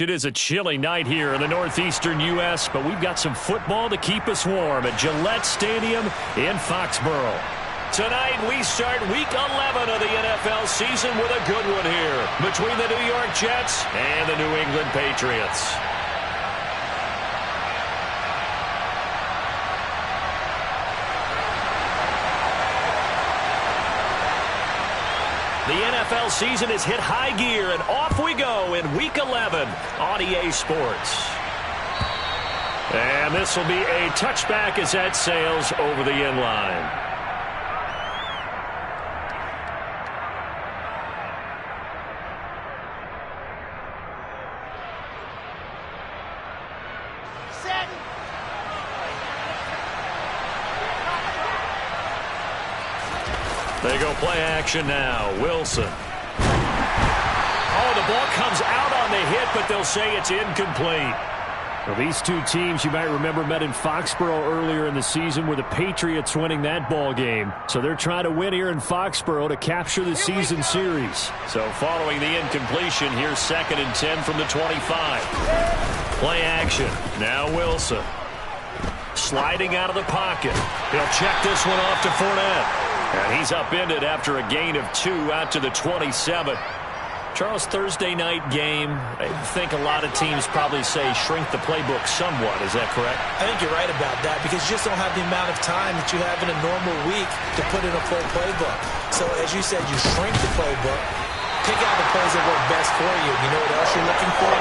It is a chilly night here in the northeastern U.S., but we've got some football to keep us warm at Gillette Stadium in Foxborough. Tonight, we start Week 11 of the NFL season with a good one here between the New York Jets and the New England Patriots. The NFL season has hit high gear, and off we go in Week 11 on EA Sports. And this will be a touchback as that sails over the end line. They go play action now. Wilson. Oh, the ball comes out on the hit, but they'll say it's incomplete. Well, these two teams, you might remember, met in Foxborough earlier in the season with the Patriots winning that ball game. So they're trying to win here in Foxborough to capture the season series. So following the incompletion, here's 2nd and 10 from the 25. Play action. Now Wilson. Sliding out of the pocket. He'll check this one off to Fournette. And he's upended after a gain of 2 out to the 27. Charles, Thursday night game, I think a lot of teams probably say shrink the playbook somewhat. Is that correct? I think you're right about that because you just don't have the amount of time that you have in a normal week to put in a full playbook. So as you said, you shrink the playbook, pick out the plays that work best for you. You know what else you're looking for?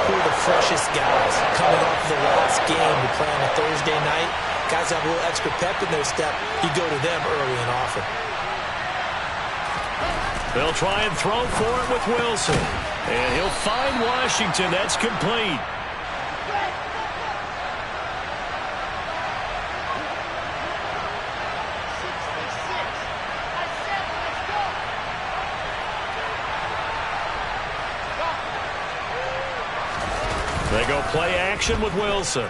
Who are the freshest guys coming off the last game to play on a Thursday night? Guys have a little extra pep in their step. You go to them early and often. They'll try and throw for it with Wilson. And he'll find Washington. That's complete. They go play action with Wilson.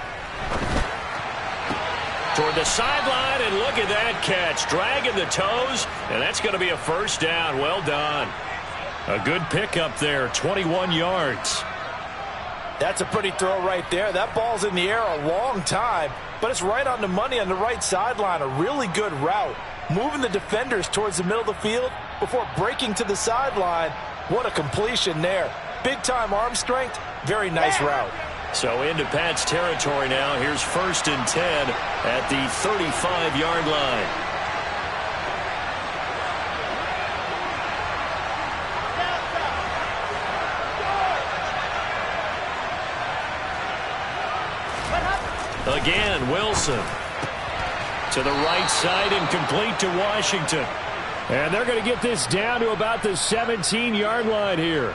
Toward the sideline, and look at that catch. Dragging the toes, and that's going to be a first down. Well done. A good pickup there, 21 yards. That's a pretty throw right there. That ball's in the air a long time, but it's right on the money on the right sideline. A really good route. Moving the defenders towards the middle of the field before breaking to the sideline. What a completion there. Big-time arm strength. Very nice route. So into Pat's territory now. Here's 1st and 10 at the 35-yard line. Again, Wilson. To the right side and complete to Washington. And they're going to get this down to about the 17-yard line here.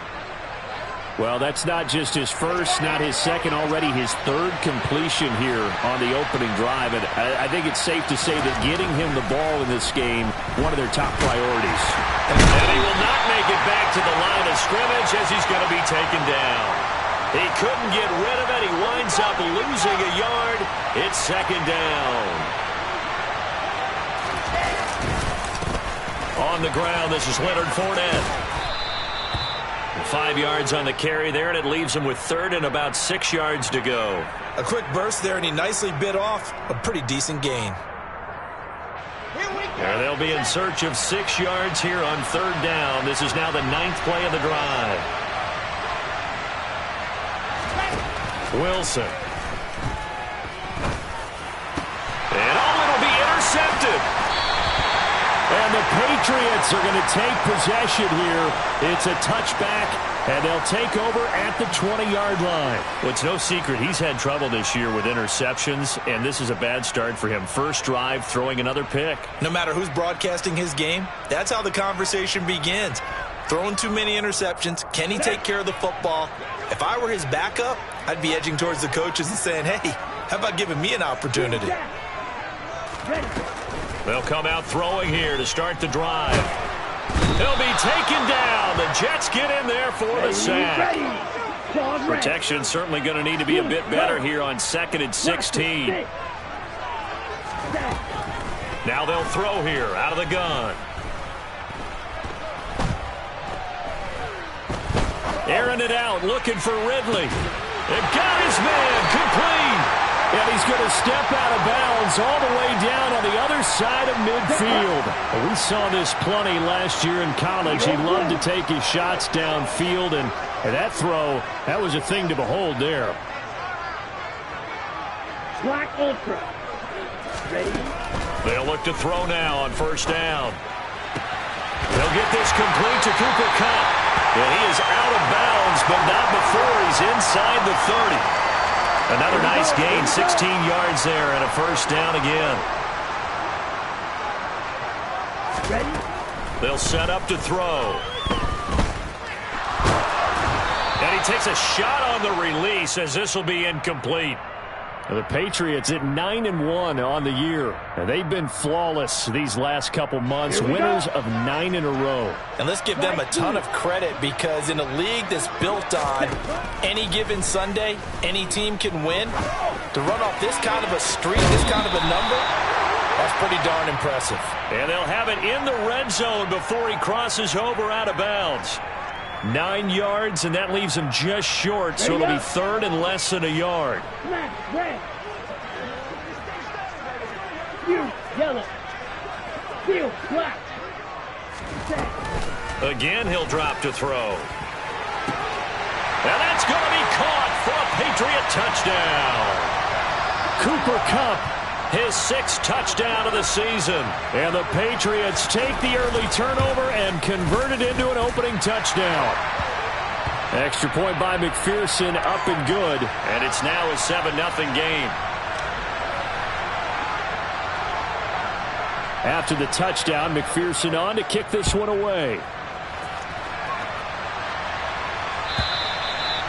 Well, that's not just his first, not his second, already his 3rd completion here on the opening drive. And I think it's safe to say that getting him the ball in this game, one of their top priorities. And he will not make it back to the line of scrimmage as he's going to be taken down. He couldn't get rid of it. He winds up losing a yard. It's 2nd down. On the ground, this is Leonard Fournette. 5 yards on the carry there, and it leaves him with 3rd and about 6 yards to go. A quick burst there, and he nicely bit off a pretty decent gain. There they'll be in search of 6 yards here on 3rd down. This is now the 9th play of the drive. Wilson. And it'll be intercepted. And the Patriots are going to take possession here. It's a touchback, and they'll take over at the 20-yard line. Well, it's no secret he's had trouble this year with interceptions, and this is a bad start for him. First drive, throwing another pick. No matter who's broadcasting his game, that's how the conversation begins. Throwing too many interceptions. Can he take care of the football? If I were his backup, I'd be edging towards the coaches and saying, hey, how about giving me an opportunity? They'll come out throwing here to start the drive. He'll be taken down. The Jets get in there for the sack. Protection certainly going to need to be a bit better here on 2nd and 16. Now they'll throw here out of the gun. airing it out, looking for Ridley. It got his man, complete. And he's going to step out of bounds all the way down on the other side of midfield. We saw this plenty last year in college. He loved to take his shots downfield, and that throw, that was a thing to behold there. Black Ultra. Ready? They'll look to throw now on first down. They'll get this complete to Cooper Kupp. And he is out of bounds, but not before he's inside the 30. Another nice gain, 16 yards there, and a first down again. Ready? They'll set up to throw. And he takes a shot on the release as this will be incomplete. The Patriots at 9-1 on the year. And they've been flawless these last couple months, winners of 9 in a row. And let's give them a ton of credit, because in a league that's built on any given Sunday, any team can win. To run off this kind of a streak, this kind of a number, that's pretty darn impressive. And they'll have it in the red zone before he crosses over out of bounds. 9 yards, and that leaves him just short, so it'll be third and less than a yard. Red. Blue, yellow. Field, black. Set. Again, he'll drop to throw. And that's going to be caught for a Patriot touchdown. Cooper Kupp, his 6th touchdown of the season. And the Patriots take the early turnover and convert it into an opening touchdown. Extra point by McPherson, up and good. And it's now a 7-0 game. After the touchdown, McPherson on to kick this one away.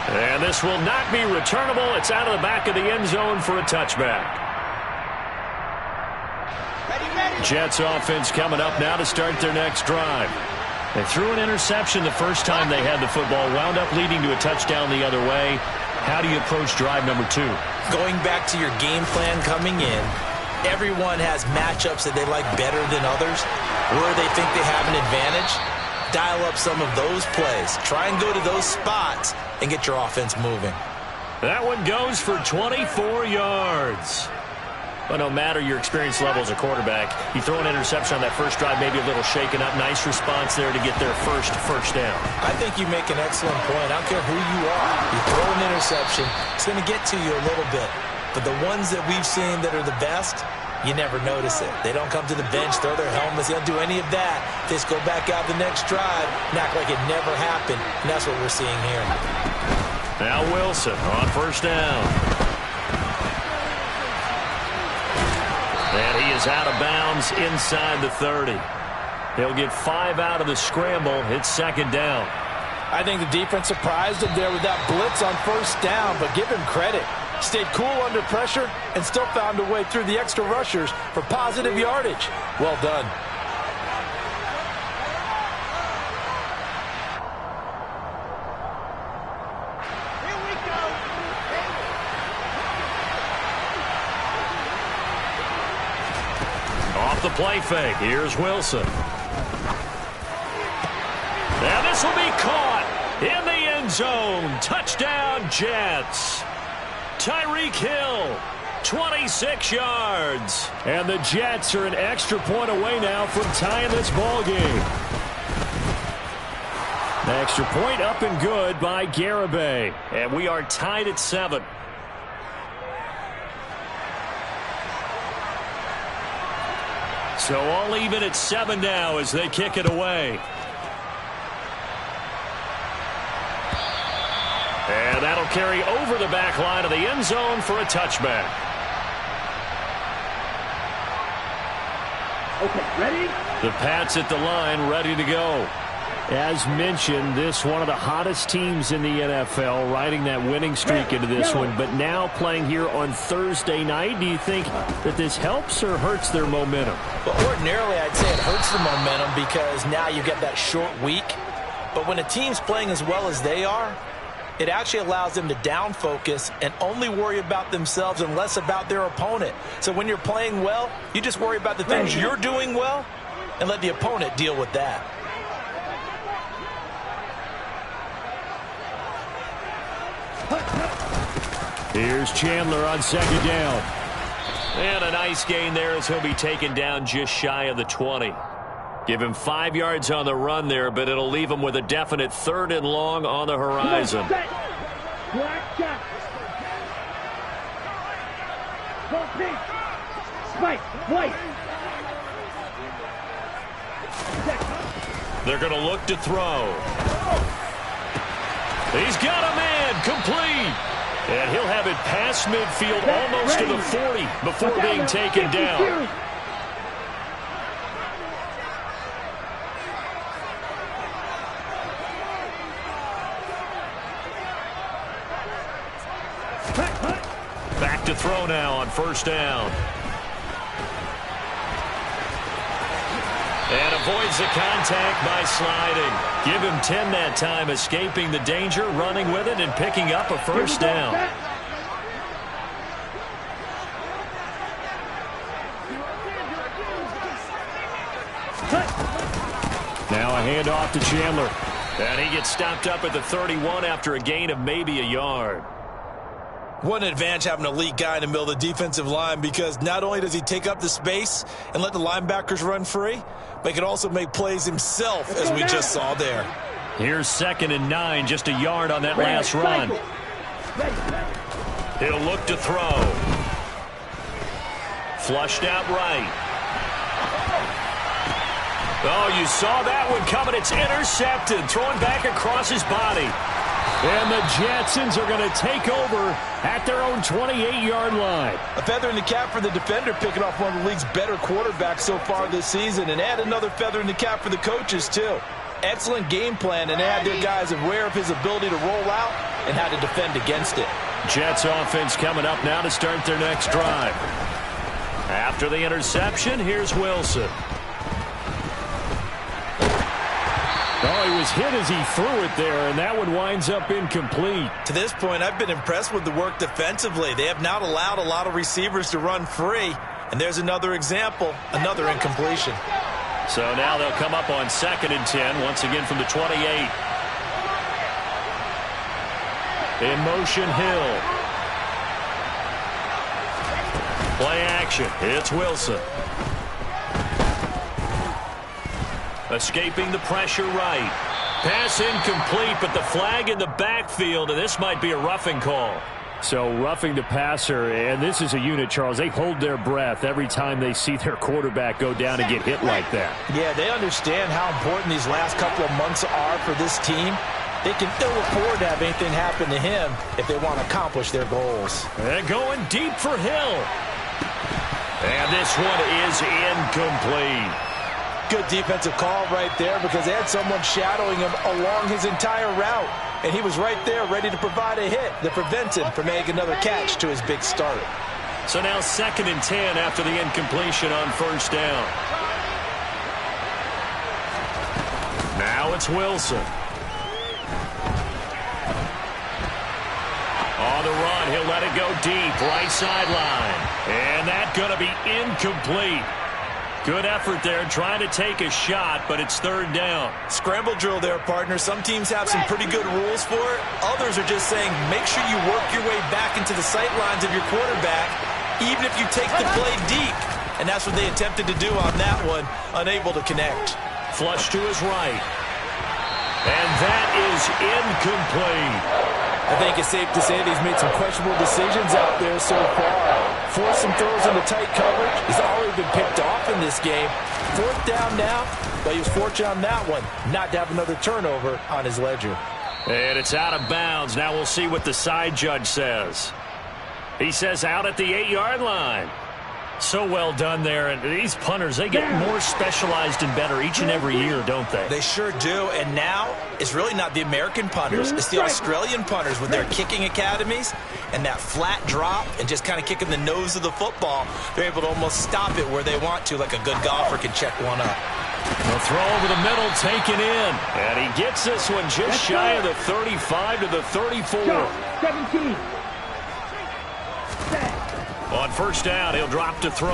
And this will not be returnable. It's out of the back of the end zone for a touchback. Jets offense coming up now to start their next drive. They threw an interception the first time they had the football, wound up leading to a touchdown the other way. How do you approach drive number 2? Going back to your game plan coming in, everyone has matchups that they like better than others, where they think they have an advantage. Dial up some of those plays. Try and go to those spots and get your offense moving. That one goes for 24 yards. But no matter your experience level as a quarterback, you throw an interception on that first drive, maybe a little shaken up. Nice response there to get their first down. I think you make an excellent point. I don't care who you are. You throw an interception, it's going to get to you a little bit. But the ones that we've seen that are the best, you never notice it. They don't come to the bench, throw their helmets. They don't do any of that. They just go back out the next drive and act like it never happened. And that's what we're seeing here. Now Wilson on first down. And he is out of bounds inside the 30. He'll get 5 out of the scramble. It's second down. I think the defense surprised him there with that blitz on first down, but give him credit. Stayed cool under pressure and still found a way through the extra rushers for positive yardage. Well done. Off the play fake, here's Wilson. Now this will be caught in the end zone. Touchdown, Jets. Tyreek Hill, 26 yards. And the Jets are an extra point away now from tying this ball game. The extra point up and good by Garibay. And we are tied at 7. So all even at 7 now as they kick it away. And that'll carry over the back line of the end zone for a touchback. Okay, ready? The Pats at the line, ready to go. As mentioned, this one of the hottest teams in the NFL, riding that winning streak into this one, but now playing here on Thursday night. Do you think that this helps or hurts their momentum? Well, ordinarily, I'd say it hurts the momentum because now you get that short week. But when a team's playing as well as they are, it actually allows them to down focus and only worry about themselves and less about their opponent. So when you're playing well, you just worry about the things you're doing well and let the opponent deal with that. Here's Chandler on second down. And a nice gain there as he'll be taken down just shy of the 20. Give him 5 yards on the run there, but it'll leave him with a definite 3rd and long on the horizon. Black shot. Go pink. Spike. White. They're going to look to throw. He's got a man, complete. And he'll have it past midfield almost to the 40 before being taken down. Back to throw now on 1st down. And avoids the contact by sliding. Give him 10 that time, escaping the danger, running with it, and picking up a 1st down. Now a handoff to Chandler. And he gets stopped up at the 31 after a gain of maybe a yard. What an advantage having an elite guy in the middle of the defensive line, because not only does he take up the space and let the linebackers run free, but he can also make plays himself, as we just saw there. Here's 2nd and 9, just a yard on that last run. He'll look to throw. Flushed out right. Oh, you saw that one coming. It's intercepted, throwing back across his body. And the Jetsons are going to take over at their own 28-yard line. A feather in the cap for the defender, picking off one of the league's better quarterbacks so far this season, and add another feather in the cap for the coaches, too. Excellent game plan, and had their guys aware of his ability to roll out and how to defend against it. Jets offense coming up now to start their next drive. After the interception, here's Wilson. Oh, he was hit as he threw it there, and that one winds up incomplete. To this point, I've been impressed with the work defensively. They have not allowed a lot of receivers to run free, and there's another example, another incompletion. So now they'll come up on 2nd and 10, once again from the 28. In motion, Hill. Play action. It's Wilson. Escaping the pressure right. Pass incomplete, but the flag in the backfield, and this might be a roughing call. So roughing the passer, and this is a unit, Charles. They hold their breath every time they see their quarterback go down and get hit like that. Yeah, they understand how important these last couple of months are for this team. They can ill afford to have anything happen to him if they want to accomplish their goals. And going deep for Hill. And this one is incomplete. Good defensive call right there, because they had someone shadowing him along his entire route. And he was right there ready to provide a hit that prevents him from making another catch to his big start. So now 2nd and 10 after the incompletion on 1st down. Now it's Wilson. On the run, he'll let it go deep, right sideline. And that's going to be incomplete. Good effort there, trying to take a shot, but it's 3rd down. Scramble drill there, partner. Some teams have some pretty good rules for it. Others are just saying, make sure you work your way back into the sight lines of your quarterback, even if you take the play deep. And that's what they attempted to do on that one, unable to connect. Flush to his right. And that is incomplete. I think it's safe to say that he's made some questionable decisions out there so far. Forced some throws into tight coverage. He's already been picked off in this game. 4th down now, but he was fortunate on that one not to have another turnover on his ledger. And it's out of bounds. Now we'll see what the side judge says. He says out at the 8-yard line. So well done there. And these punters, they get more specialized and better each and every year, don't they? They sure do. And now it's really not the American punters. It's the Australian punters with their kicking academies and that flat drop and just kind of kicking the nose of the football. They're able to almost stop it where they want to, like a good golfer can check one up. The throw over the middle, taken in. And he gets this one just shy of the 35 to the 34. 17. On 1st down, he'll drop to throw.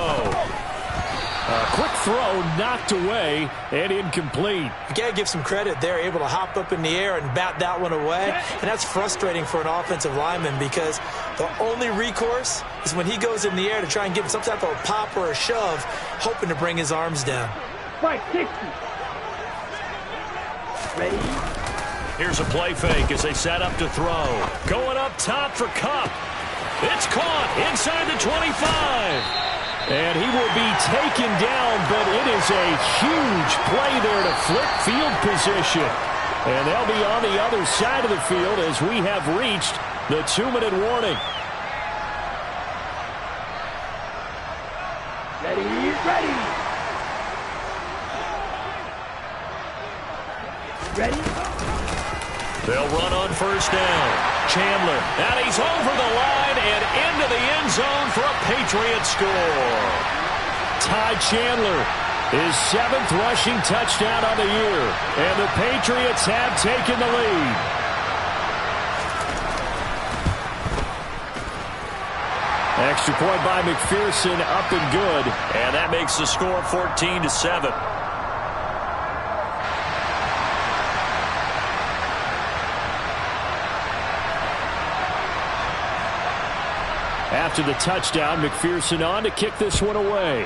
Quick throw, knocked away, and incomplete. You got to give some credit. They're able to hop up in the air and bat that one away. And that's frustrating for an offensive lineman because the only recourse is when he goes in the air to try and give some type of a pop or a shove, hoping to bring his arms down. Fight 60. Ready? Here's a play fake as they set up to throw. Going up top for Kupp. It's caught inside the 25. And he will be taken down, but it is a huge play there to flip field position. And they'll be on the other side of the field as we have reached the 2-minute warning. Ready, ready. Ready? They'll run on first down. Chandler, and he's over the line and into the end zone for a Patriot score. Ty Chandler, his 7th rushing touchdown on the year, and the Patriots have taken the lead. Extra point by McPherson, up and good. And that makes the score 14-7. After the touchdown, McPherson on to kick this one away.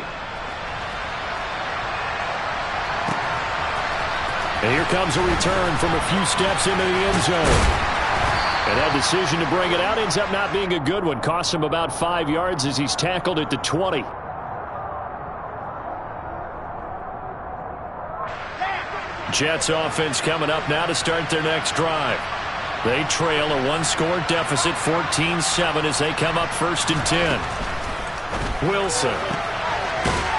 And here comes a return from a few steps into the end zone. And that decision to bring it out ends up not being a good one. Costs him about 5 yards as he's tackled at the 20. Jets offense coming up now to start their next drive. They trail a 1-score deficit, 14-7, as they come up 1st and 10. Wilson.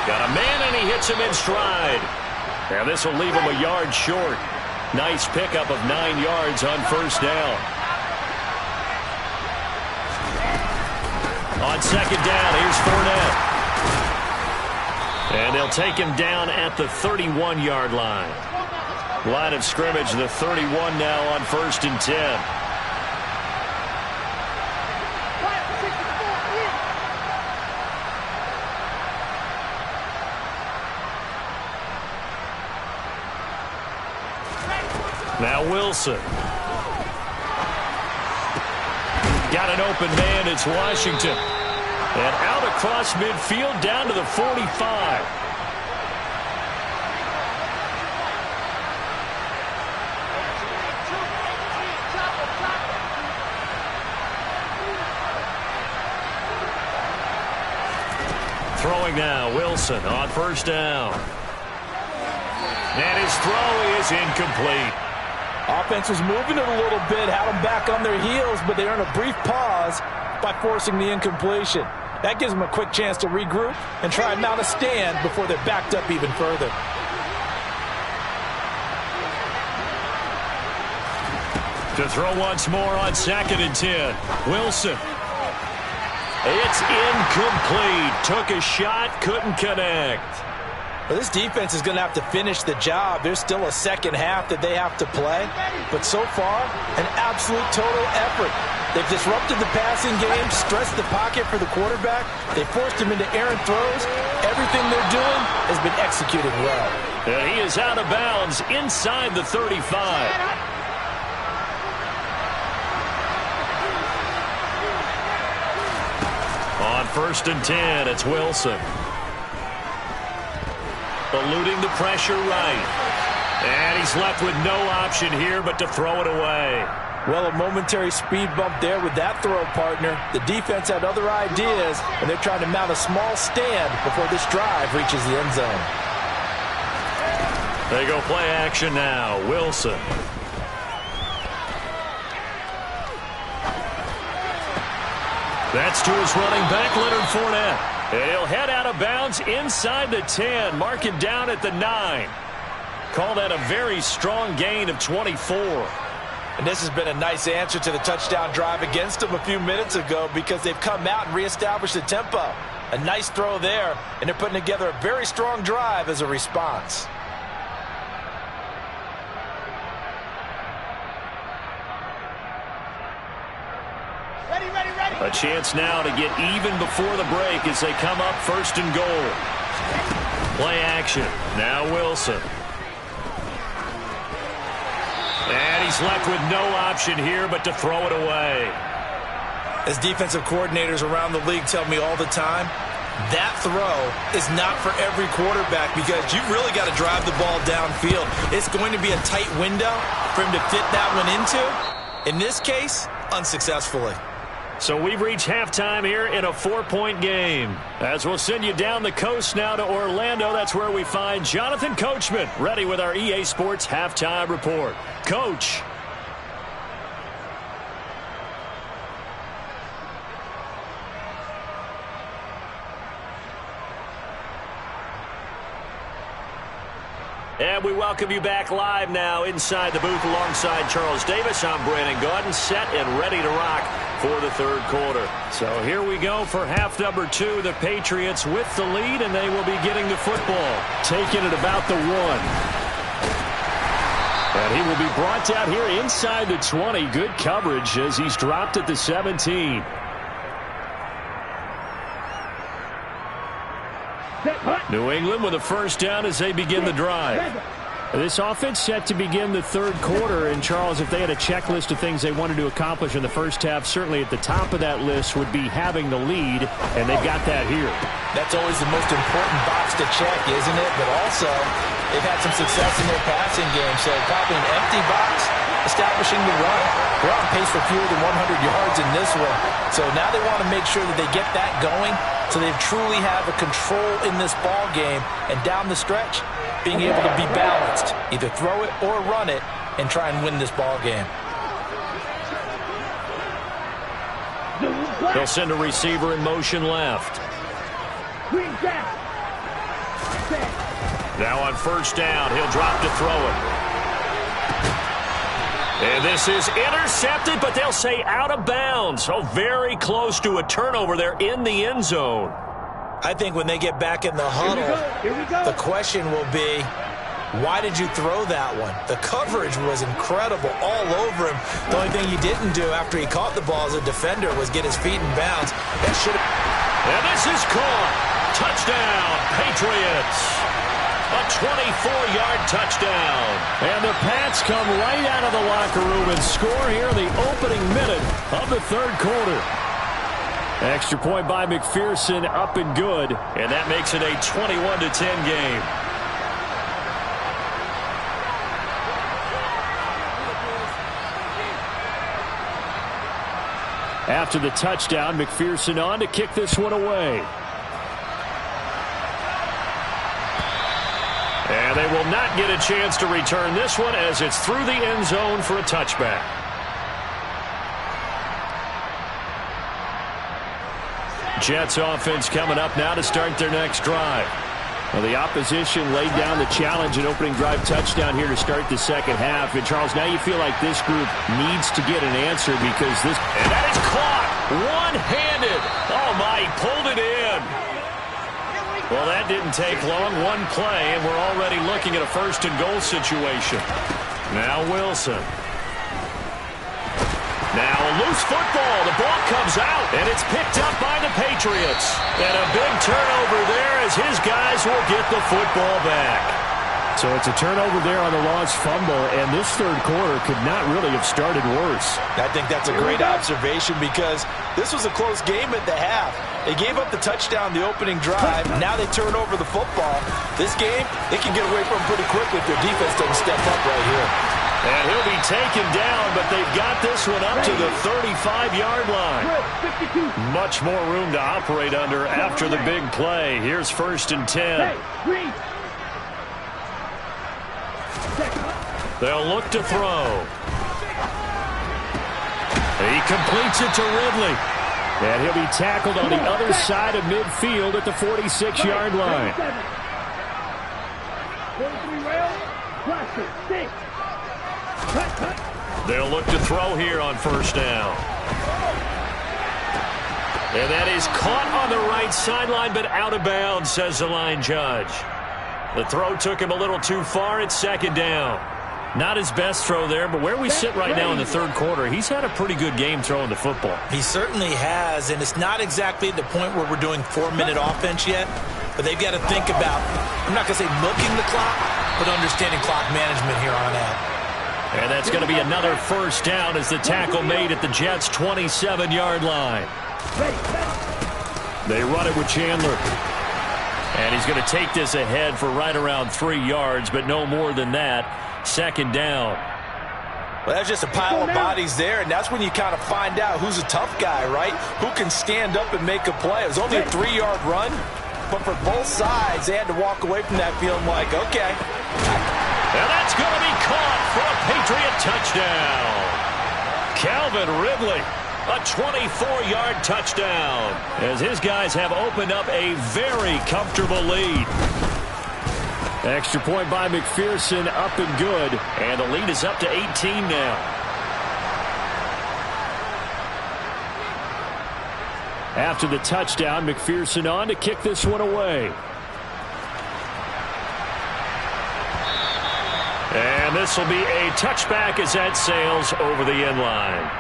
Got a man, and he hits him in stride. And this will leave him a yard short. Nice pickup of 9 yards on first down. On second down, here's Fournette. And they'll take him down at the 31-yard line. Line of scrimmage, the 31 now on 1st and 10. Now Wilson. Got an open man, it's Washington. And out across midfield down to the 45. Throwing now, Wilson on first down. And his throw is incomplete. Offense was moving it a little bit, had them back on their heels, but they earned a brief pause by forcing the incompletion. That gives them a quick chance to regroup and try and mount a stand before they're backed up even further. To throw once more on 2nd and 10. Wilson. It's incomplete. Took a shot, couldn't connect. Well, this defense is going to have to finish the job. There's still a second half that they have to play. But so far, an absolute total effort. They've disrupted the passing game, stressed the pocket for the quarterback. They forced him into errant throws. Everything they're doing has been executed well. And he is out of bounds inside the 35. On 1st and 10, it's Wilson. Eluding the pressure right. And he's left with no option here but to throw it away. Well, a momentary speed bump there with that throw, partner. The defense had other ideas, and they're trying to mount a small stand before this drive reaches the end zone. They go play action now. Wilson. That's to his running back, Leonard Fournette. And he'll head out of bounds inside the 10. Mark it down at the 9. Call that a very strong gain of 24. And this has been a nice answer to the touchdown drive against them a few minutes ago because they've come out and reestablished the tempo. A nice throw there, and they're putting together a very strong drive as a response. A chance now to get even before the break as they come up 1st and goal. Play action. Now Wilson. And he's left with no option here but to throw it away. As defensive coordinators around the league tell me all the time, that throw is not for every quarterback because you've really got to drive the ball downfield. It's going to be a tight window for him to fit that one into. In this case, unsuccessfully. So we've reached halftime here in a 4-point game. As we'll send you down the coast now to Orlando, that's where we find Jonathan Coachman ready with our EA Sports Halftime Report. Coach. And we welcome you back live now inside the booth alongside Charles Davis. I'm Brandon Gaudin, set and ready to rock for the third quarter. So here we go for half number 2. The Patriots with the lead, and they will be getting the football. Taking it about the 1. And he will be brought down here inside the 20. Good coverage as he's dropped at the 17. New England with a first down as they begin the drive. This offense set to begin the third quarter. And, Charles, if they had a checklist of things they wanted to accomplish in the first half, certainly at the top of that list would be having the lead, and they've got that here. That's always the most important box to check, isn't it? But also, they've had some success in their passing game, so probably an empty box, establishing the run. They're on pace for fewer than 100 yards in this one. So now they want to make sure that they get that going so they truly have a control in this ball game, and down the stretch, being able to be balanced, either throw it or run it, and try and win this ball game. They'll send a receiver in motion left. Now on first down, he'll drop to throw it. And this is intercepted, but they'll say out of bounds. So very close to a turnover there in the end zone. I think when they get back in the huddle, the question will be, why did you throw that one? The coverage was incredible all over him. The only thing he didn't do after he caught the ball as a defender was get his feet in bounds. That should have... And this is caught. Touchdown, Patriots. A 24-yard touchdown. And the Pats come right out of the locker room and score here in the opening minute of the third quarter. Extra point by McPherson, up and good. And that makes it a 21-10 game. After the touchdown, McPherson on to kick this one away. And they will not get a chance to return this one as it's through the end zone for a touchback. Jets offense coming up now to start their next drive. Well, the opposition laid down the challenge and opening drive touchdown here to start the second half. And, Charles, now you feel like this group needs to get an answer because this... And that is caught one-handed. Oh, my, he pulled it in. Well, that didn't take long. One play, and we're already looking at a first-and-goal situation. Now Wilson. Now a loose football. The ball comes out, and it's picked up by the Patriots. And a big turnover there as his guys will get the football back. So it's a turnover there on the lost fumble, and this third quarter could not really have started worse. I think that's a great observation because this was a close game at the half. They gave up the touchdown the opening drive. Now they turn over the football. This game, they can get away from pretty quickly if their defense doesn't step up right here. And he'll be taken down, but they've got this one up to the 35-yard line. Much more room to operate under after the big play. Here's 1st and 10. They'll look to throw. He completes it to Ridley. And he'll be tackled on the other side of midfield at the 46-yard line. They'll look to throw here on first down. And that is caught on the right sideline, but out of bounds, says the line judge. The throw took him a little too far. It's second down. Not his best throw there, but where we sit right now in the third quarter, he's had a pretty good game throwing the football. He certainly has, and it's not exactly at the point where we're doing 4-minute offense yet. but they've got to think about, I'm not going to say milking the clock, but understanding clock management here on out. And that's going to be another first down as the tackle made at the Jets' 27-yard line. They run it with Chandler. And he's going to take this ahead for right around 3 yards, but no more than that. Second down. Well, that's just a pile of bodies there, and that's when you kind of find out who's a tough guy, right? Who can stand up and make a play. It was only a 3-yard run, but for both sides, they had to walk away from that feeling like, okay. And that's going to be caught for a Patriot touchdown. Calvin Ridley, a 24-yard touchdown, as his guys have opened up a very comfortable lead. Extra point by McPherson, up and good. And the lead is up to 18 now. After the touchdown, McPherson on to kick this one away. And this will be a touchback as that sails over the end line.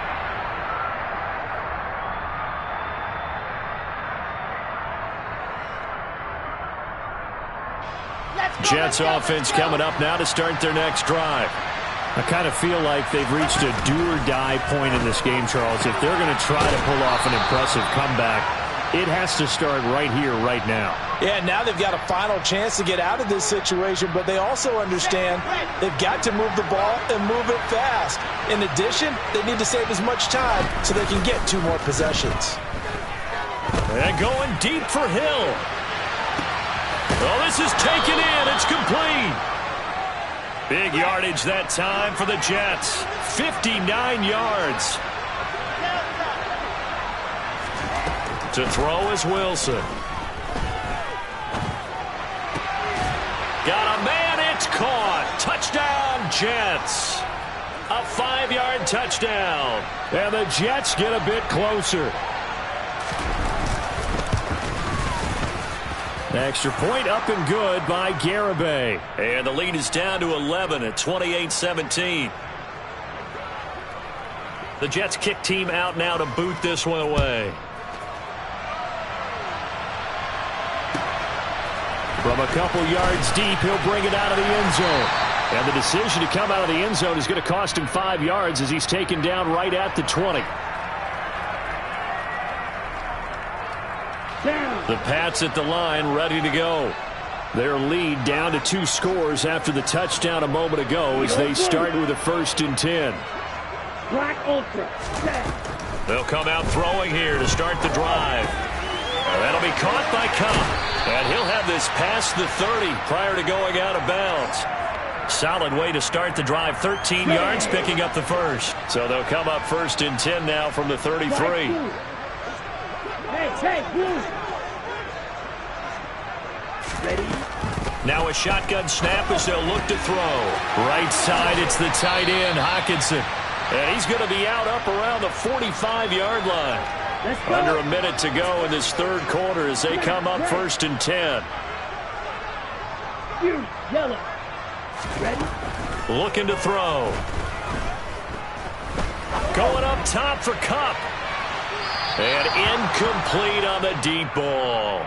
Jets offense coming up now to start their next drive. I kind of feel like they've reached a do-or-die point in this game, Charles. If they're going to try to pull off an impressive comeback, it has to start right here, right now. Yeah, now they've got a final chance to get out of this situation, but they also understand they've got to move the ball and move it fast. In addition, they need to save as much time so they can get 2 more possessions. And going deep for Hill. Well, this is taken in. It's complete. Big yardage that time for the Jets. 59 yards. To throw is Wilson. Got a man. It's caught. Touchdown, Jets. A 5-yard touchdown. And the Jets get a bit closer. Extra point up and good by Garibay. And the lead is down to 11 at 28-17. The Jets kick team out now to boot this one away. From a couple yards deep, he'll bring it out of the end zone. And the decision to come out of the end zone is going to cost him 5 yards as he's taken down right at the 20. The Pats at the line, ready to go. Their lead down to 2 scores after the touchdown a moment ago as they start with a 1st and 10. Black Ultra. They'll come out throwing here to start the drive. That'll be caught by Cup. And he'll have this past the 30 prior to going out of bounds. Solid way to start the drive. 13 yards, picking up the first. So they'll come up 1st and 10 now from the 33. Hey, blue. Ready? Now a shotgun snap as they'll look to throw. Right side, it's the tight end, Hockenson. And he's going to be out up around the 45-yard line. Under a minute to go in this 3rd quarter as they come up 1st and 10. Yellow. Ready? Looking to throw. Going up top for Cup. And incomplete on the deep ball.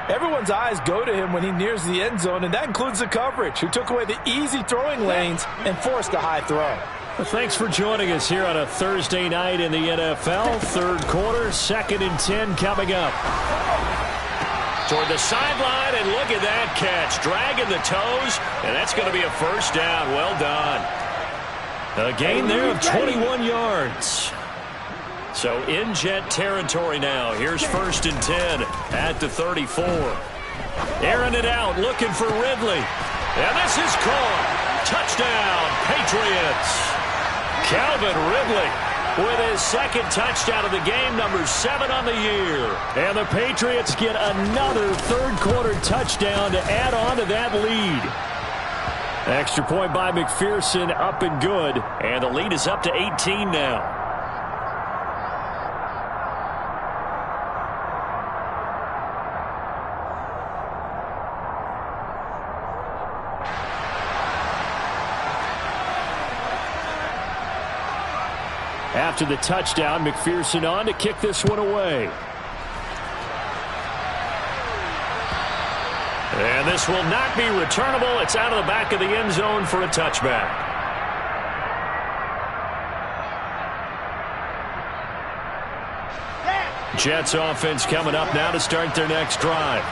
Everyone's eyes go to him when he nears the end zone, and that includes the coverage, who took away the easy throwing lanes and forced a high throw. Well, thanks for joining us here on a Thursday night in the NFL. 3rd quarter, 2nd and 10 coming up. Toward the sideline, and look at that catch. Dragging the toes, and that's going to be a 1st down. Well done. A gain there of 21 yards. So in Jet territory now. Here's 1st and 10 at the 34. Airing it out, looking for Ridley. And this is caught. Touchdown, Patriots. Calvin Ridley with his 2nd touchdown of the game, number 7 on the year. And the Patriots get another 3rd quarter touchdown to add on to that lead. Extra point by McPherson, up and good. And the lead is up to 18 now. After the touchdown, McPherson on to kick this one away. And this will not be returnable. It's out of the back of the end zone for a touchback. Jets offense coming up now to start their next drive.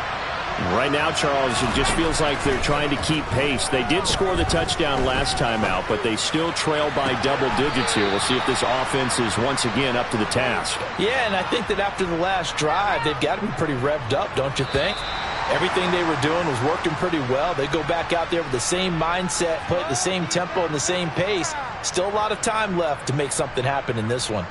Right now, Charles, it just feels like they're trying to keep pace. They did score the touchdown last time out, but they still trail by double digits here. We'll see if this offense is once again up to the task. Yeah, and I think that after the last drive, they've got to be pretty revved up, don't you think? Everything they were doing was working pretty well. They go back out there with the same mindset, play at the same tempo and the same pace. Still a lot of time left to make something happen in this one.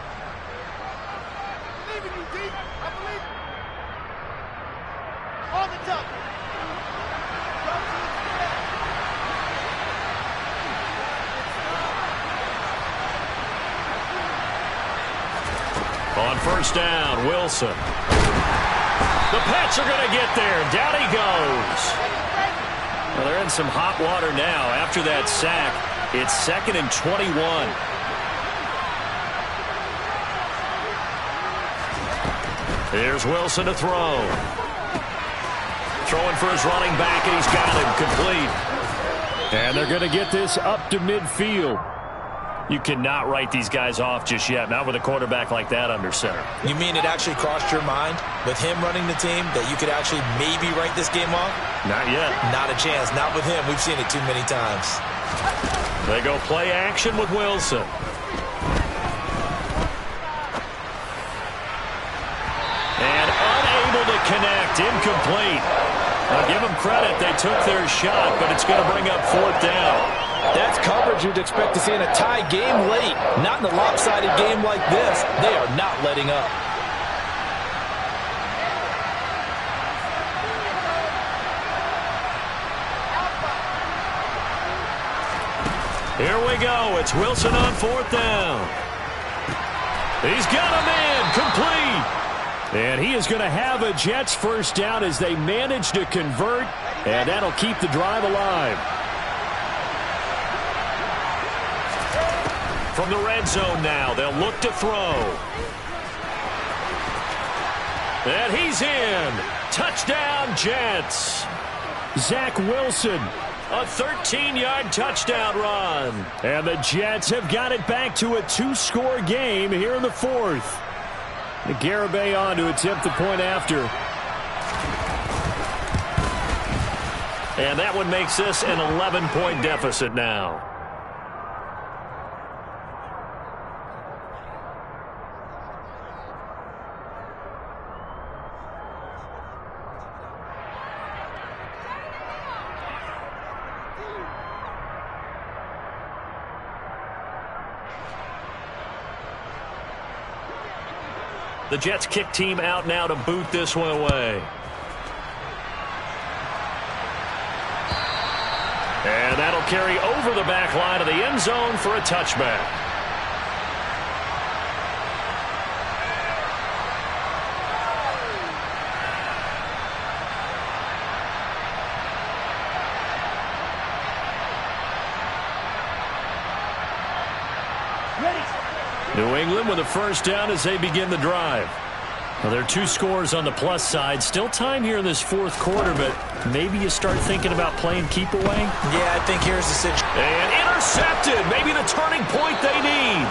On first down, Wilson. The Pats are going to get there. Down he goes. Well, they're in some hot water now. After that sack, it's 2nd and 21. Here's Wilson to throw. Throwing for his running back, and he's got him complete. And they're going to get this up to midfield. You cannot write these guys off just yet, not with a quarterback like that under center. You mean it actually crossed your mind with him running the team that you could actually maybe write this game off? Not yet. Not a chance. Not with him. We've seen it too many times. They go play action with Wilson. And unable to connect. Incomplete. Now give them credit. They took their shot, but it's going to bring up 4th down. That's coverage you'd expect to see in a tie game late. Not in a lopsided game like this. They are not letting up. Here we go. It's Wilson on 4th down. He's got him in. Complete. And he is going to have a Jets first down as they manage to convert. And that'll keep the drive alive. From the red zone now, they'll look to throw. And he's in. Touchdown, Jets. Zach Wilson. A 13-yard touchdown run. And the Jets have got it back to a 2-score game here in the 4th. Garibay on to attempt the point after. And that one makes this an 11-point deficit now. The Jets kick team out now to boot this one away. And that'll carry over the back line of the end zone for a touchback. New England with a first down as they begin the drive. Well, there are 2 scores on the plus side. Still time here in this 4th quarter, but maybe you start thinking about playing keep away. Yeah, I think here's the situation. And intercepted. Maybe the turning point they need.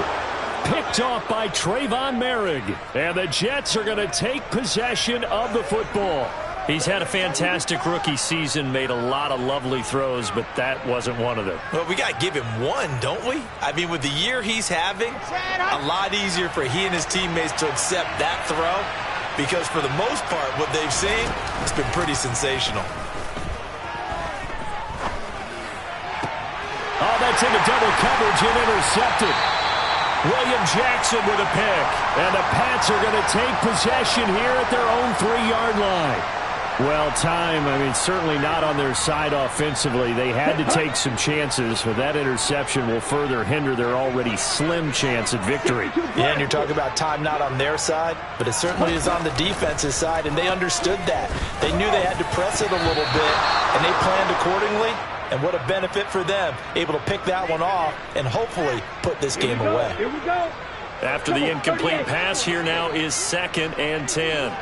Picked off by Trayvon Merrick. And the Jets are going to take possession of the football. He's had a fantastic rookie season, made a lot of lovely throws, but that wasn't one of them. Well, we got to give him one, don't we? I mean, with the year he's having, a lot easier for he and his teammates to accept that throw because for the most part, what they've seen, it's been pretty sensational. Oh, that's into double coverage and intercepted. William Jackson with a pick. And the Pats are going to take possession here at their own 3-yard line. Well, certainly not on their side offensively. They had to take some chances, but that interception will further hinder their already slim chance at victory. Yeah, and you're talking about time not on their side, but it certainly is on the defense's side, and they understood that. They knew they had to press it a little bit, and they planned accordingly, and what a benefit for them, able to pick that one off and hopefully put this game away. Here we go. After the incomplete pass, here now is 2nd and 10.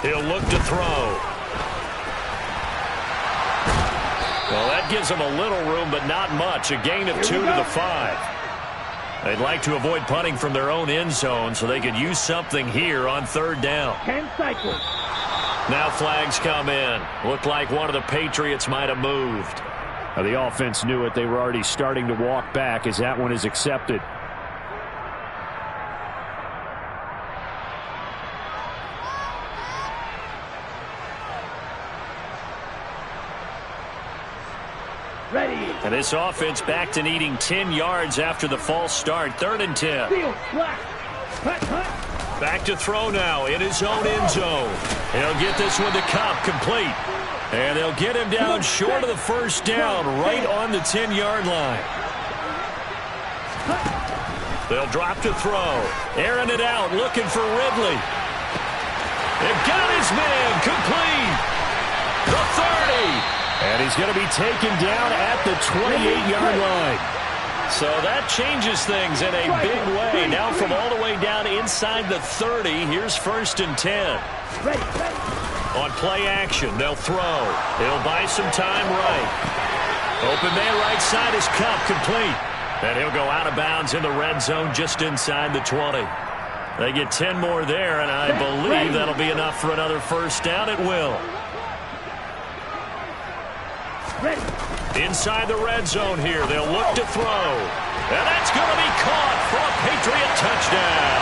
He'll look to throw. Well, that gives them a little room, but not much. A gain of 2 to the 5. They'd like to avoid punting from their own end zone so they could use something here on 3rd down. 10 cycles. Now flags come in. Looked like one of the Patriots might have moved. Now, the offense knew it. They were already starting to walk back as that one is accepted. Ready. And this offense back to needing 10 yards after the false start. 3rd and 10. Field flat. Cut, cut. Back to throw now in his own end zone. He'll get this one to Cup, complete. And they'll get him down short of the 1st down, right on the 10-yard line. They'll drop to throw. Airing it out, looking for Ridley. It got his man, complete. The 30. And he's going to be taken down at the 28-yard line. So that changes things in a big way. Now from all the way down inside the 30, here's 1st and 10. Ready, ready. On play action, they'll throw. He'll buy some time right. Open man right side is Cup, complete. And he'll go out of bounds in the red zone just inside the 20. They get 10 more there, and I believe that'll be enough for another 1st down. It will. Ready. Inside the red zone here, they'll look to throw. And that's going to be caught for a Patriot touchdown.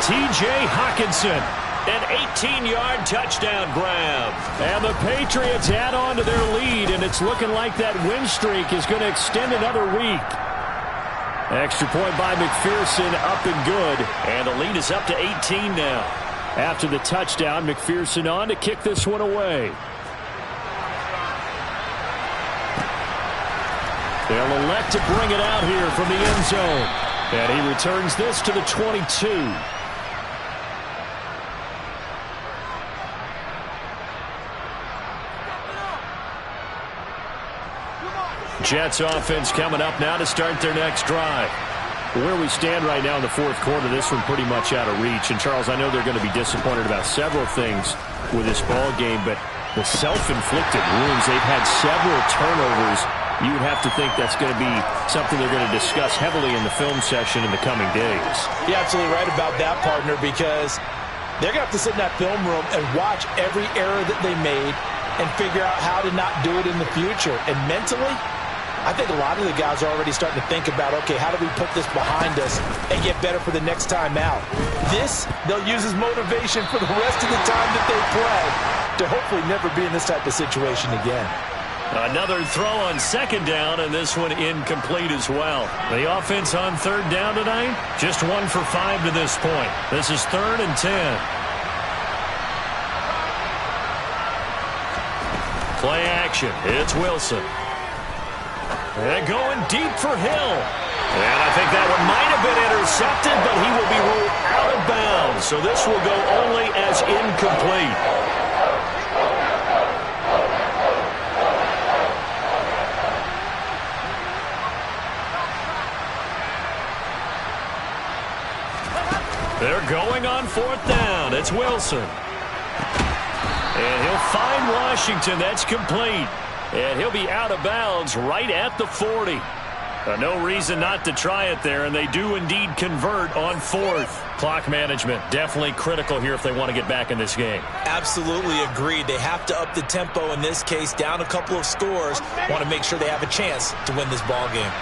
T.J. Hawkinson. An 18-yard touchdown grab. And the Patriots add on to their lead, and it's looking like that win streak is going to extend another week. Extra point by McPherson, up and good. And the lead is up to 18 now. After the touchdown, McPherson on to kick this one away. They'll elect to bring it out here from the end zone. And he returns this to the 22. Jets offense coming up now to start their next drive. Where we stand right now in the 4th quarter, this one pretty much out of reach. And, Charles, I know they're going to be disappointed about several things with this ball game, but the self-inflicted wounds, they've had several turnovers. You would have to think that's going to be something they're going to discuss heavily in the film session in the coming days. You're absolutely right about that, partner, because they're going to have to sit in that film room and watch every error that they made and figure out how to not do it in the future. And mentally, I think a lot of the guys are already starting to think about, okay, how do we put this behind us and get better for the next time out? This, they'll use as motivation for the rest of the time that they play to hopefully never be in this type of situation again. Another throw on 2nd down, and this one incomplete as well. The offense on 3rd down tonight, just 1 for 5 to this point. This is 3rd and 10. Play action. It's Wilson. And going deep for Hill. And I think that one might have been intercepted, but he will be ruled out of bounds. So this will go only as incomplete. They're going on 4th down. It's Wilson. And he'll find Washington. That's complete. And he'll be out of bounds right at the 40. No reason not to try it there, and they do indeed convert on 4th. Clock management definitely critical here if they want to get back in this game. Absolutely agreed. They have to up the tempo in this case, down a couple of scores. Want to make sure they have a chance to win this ball game.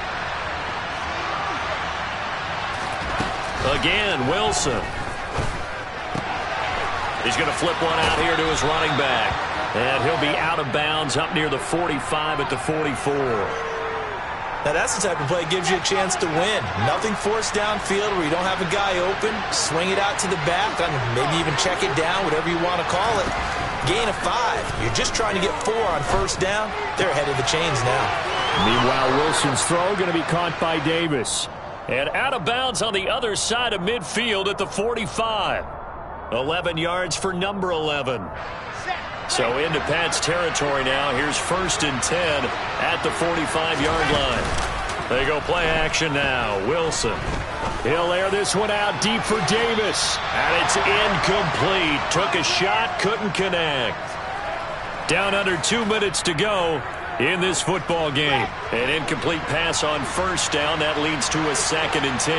Again, Wilson. He's going to flip one out here to his running back. And he'll be out of bounds up near the 45 at the 44. Now that's the type of play that gives you a chance to win. Nothing forced downfield where you don't have a guy open. Swing it out to the back. Maybe even check it down, whatever you want to call it. Gain of 5. You're just trying to get 4 on 1st down. They're ahead of the chains now. Meanwhile, Wilson's throw going to be caught by Davis. And out of bounds on the other side of midfield at the 45. 11 yards for number 11. So into Pat's territory now. Here's 1st and 10 at the 45-yard line. They go play action now. Wilson. He'll air this one out deep for Davis. And it's incomplete. Took a shot, couldn't connect. Down under 2 minutes to go in this football game. An incomplete pass on first down. That leads to a 2nd and 10.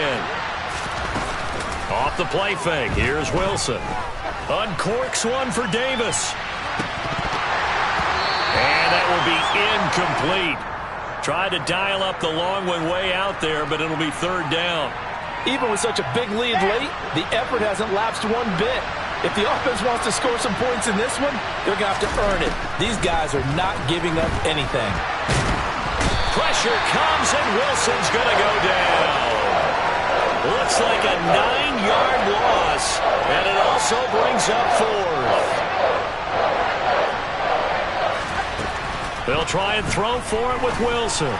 Off the play fake. Here's Wilson. Uncorks one for Davis. And that will be incomplete. Tried to dial up the long one way out there, but it'll be 3rd down. Even with such a big lead late, the effort hasn't lapsed one bit. If the offense wants to score some points in this one, they're going to have to earn it. These guys are not giving up anything. Pressure comes, and Wilson's going to go down. Looks like a 9-yard loss, and it also brings up 4th. They'll try and throw for it with Wilson.